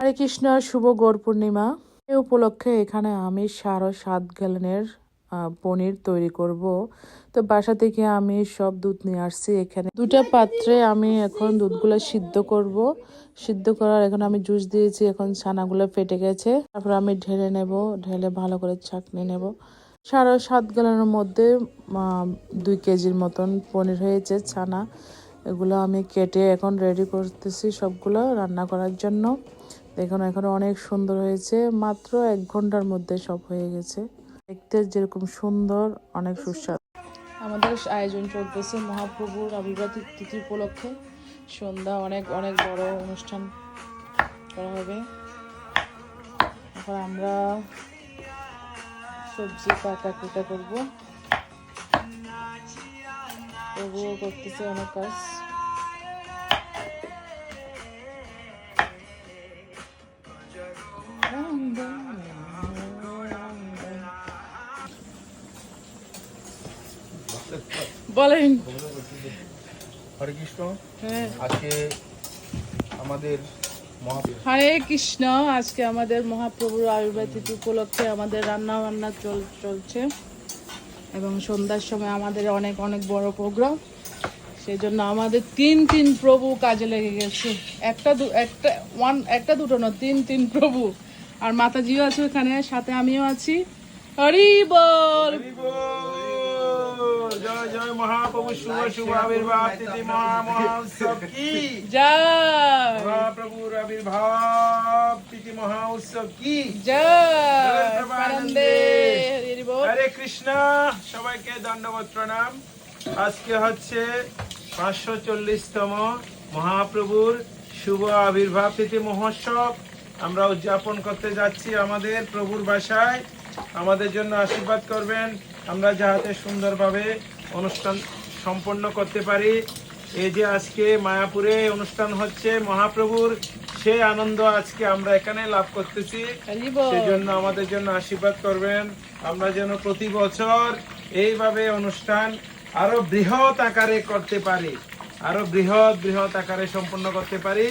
হরে কৃষ্ণ, শুভ গৌর পূর্ণিমা। এই উপলক্ষে এখানে আমি 7.5 গ্যালনের পনির তৈরি করব। তো বাসা থেকে আমি সব দুধ নিয়ে আসছি। এখানে 2টা পাত্রে আমি এখন দুধগুলো সিদ্ধ করব। সিদ্ধ করার এখন আমি জুস দিয়েছি, এখন ছানাগুলো ফেটে গেছে। তারপর আমি ঢেলে নেব, ঢেলে ভালো করে ছাঁকনি নেব। 7.5 গ্যালনের মধ্যে 2 কেজির মতন পনির হয়েছে ছানা। এগুলো আমি কেটে এখন রেডি করতেছি সবগুলো রান্না করার জন্য। দেখুন এখন অনেক সুন্দর হয়েছে, মাত্র 1 ঘন্টার মধ্যে সব হয়ে গেছে। দেখতে যেরকম সুন্দর, অনেক সুস্বাদু। আমাদের আয়োজন চলতেছে মহাপ্রভুর আবির্ভাব তিথি উপলক্ষে। সন্ধ্যা অনেক অনেক বড় অনুষ্ঠান করা হবে। এখন আমরা সবজি কাটা করবো। প্রভুও করতেছে অনেক কাজ। বলেন। হরে কৃষ্ণ। হ্যাঁ, আজকে আমাদের হরে কৃষ্ণ। আজকে আমাদের মহাপ্রভুর আবির্ভাব তিথি উপলক্ষে আমাদের রান্না বান্না চলছে এবং সন্ধ্যার সময় আমাদের অনেক অনেক বড় প্রোগ্রাম। সেই জন্য আমাদের তিন প্রভু কাজে লেগে গেছে। একটা দুটো না, তিন প্রভু। আর মাতাজিও আছে এখানে, সাথে আমিও আছি। হরি বল। জয় জয় মহাপ্রভু শুভ শুভ আবির্ভাব তিথি মহোৎসব কি জয়। মহাপ্রভুর আবির্ভাব তিথি মহোৎসব কি জয়। প্রেমানন্দে। হরি বল। হরে কৃষ্ণ। সবাইকে দণ্ডবত প্রণাম। আজকে হচ্ছে 540তম মহাপ্রভুর শুভ আবির্ভাব তিথি মহোৎসব আমরা উদযাপন করতে যাচ্ছি আমাদের প্রভুর বাসায়। আমাদের জন্য আশীর্বাদ করবেন, আমরা যাতে সুন্দরভাবে অনুষ্ঠান সম্পন্ন করতে পারি। এই যে আজকে মায়াপুরে অনুষ্ঠান হচ্ছে মহাপ্রভুর, সেই আনন্দ আজকে আমরা এখানে লাভ করতেছি। সেজন্য আমাদের জন্য আশীর্বাদ করবেন, আমরা যেন প্রতি বছর এইভাবে অনুষ্ঠান আরো বৃহৎ আকারে করতে পারি, আরো বৃহৎ আকারে সম্পন্ন করতে পারি।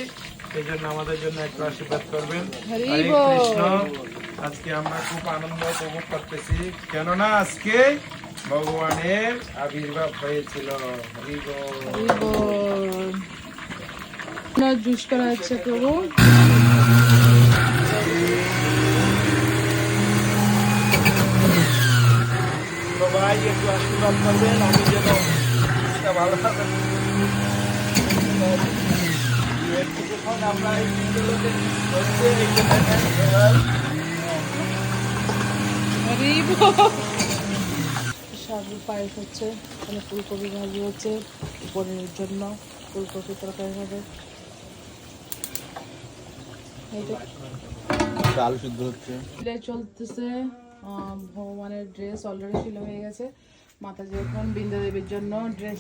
সেই জন্য আমাদের জন্য একটু আশীর্বাদ করবেন। হরে কৃষ্ণ। আজকে আমরা খুব আনন্দ উপভোগ করতেছি, কেননা আজকে ভগবানের আবির্ভাব হয়েছিল। হরি বল। জুস করা হচ্ছে প্রভু। সবাই একটু আশীর্বাদ করবেন, আমি যেন ভালো থাকে। আমরা সাবুর পায়েস হচ্ছে, এখানে ফুলকপি ভাজি হচ্ছে পনিরের জন্য। ফুলকপি তরকারি হবে, ডাল শুদ্ধ হচ্ছে, চলতেছে। ভগবানের ড্রেস অলরেডি সিলাই হয়ে গেছে। মাতাজি এখন বৃন্দা দেবীর জন্য ড্রেস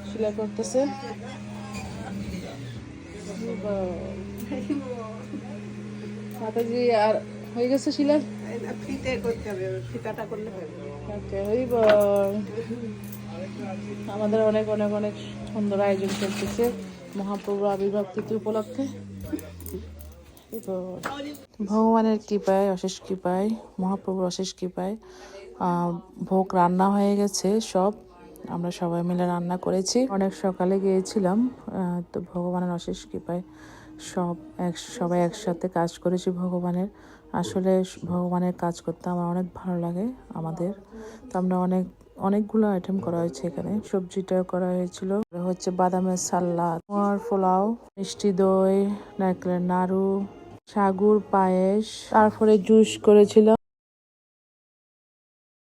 সেলাই করতেছে। মাতাজি আর হয়ে গেছে সেলাই। আমাদের অনেক অনেক অনেক সুন্দর আয়োজন চলতেছে মহাপ্রভুর আবির্ভাব তিথি উপলক্ষে। ভগবানের কৃপায়, অশেষ কৃপায়, মহাপ্রভুর অশেষ কৃপায় ভোগ রান্না হয়ে গেছে সব। আমরা সবাই মিলে রান্না করেছি, অনেক সকালে গিয়েছিলাম। তো ভগবানের অশেষ কৃপায় সবাই একসাথে কাজ করেছি ভগবানের। আসলে ভগবানের কাজ করতে আমার অনেক ভালো লাগে আমাদের। তো আমরা অনেকগুলো আইটেম করা হয়েছে এখানে। সবজিটাও করা হয়েছিল, হচ্ছে বাদামের সালাদ, পোলাও, মিষ্টি দই, নারকেলের নাড়ু, সাগুর পায়েস, তারপরে জুস করেছিল।